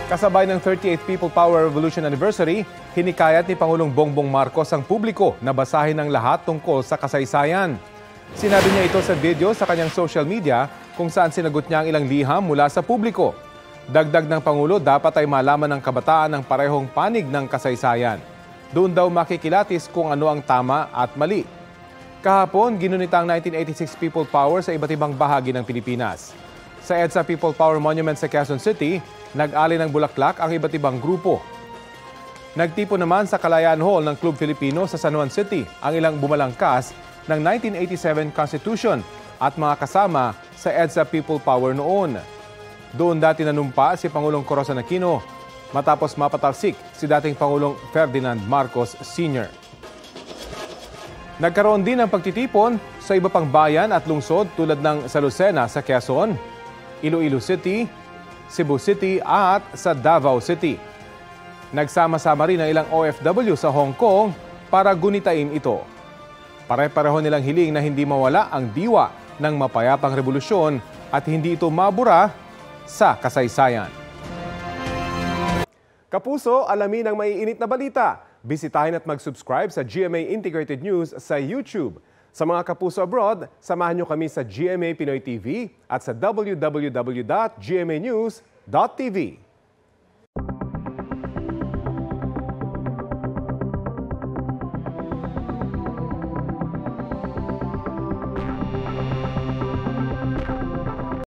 Kasabay ng 38th People Power Revolution Anniversary, hinikayat ni Pangulong Bongbong Marcos ang publiko na basahin ang lahat tungkol sa kasaysayan. Sinabi niya ito sa video sa kanyang social media kung saan sinagot niya ang ilang liham mula sa publiko. Dagdag ng Pangulo, dapat ay malaman ng kabataan ang parehong panig ng kasaysayan. Doon daw makikilatis kung ano ang tama at mali. Kahapon, ginunita ang 1986 People Power sa iba't ibang bahagi ng Pilipinas. Sa EDSA People Power Monument sa Quezon City, nag-ali ng bulaklak ang iba't ibang grupo. Nagtipon naman sa Kalayaan Hall ng Club Filipino sa San Juan City ang ilang bumalangkas ng 1987 Constitution at mga kasama sa EDSA People Power noon. Doon dati nanumpa si Pangulong Corazon Aquino matapos mapatalsik si dating Pangulong Ferdinand Marcos Sr. Nagkaroon din ng pagtitipon sa iba pang bayan at lungsod tulad ng sa Lucena sa Quezon, Iloilo City, Cebu City at sa Davao City. Nagsama-sama rin ang ilang OFW sa Hong Kong para gunitain ito. Pare-pareho nilang hiling na hindi mawala ang diwa ng mapayapang revolusyon at hindi ito mabura sa kasaysayan. Kapuso, alamin ang maiinit na balita. Bisitahin at mag-subscribe sa GMA Integrated News sa YouTube. Sa mga kapuso abroad, samahan nyo kami sa GMA Pinoy TV at sa www.gmanews.tv.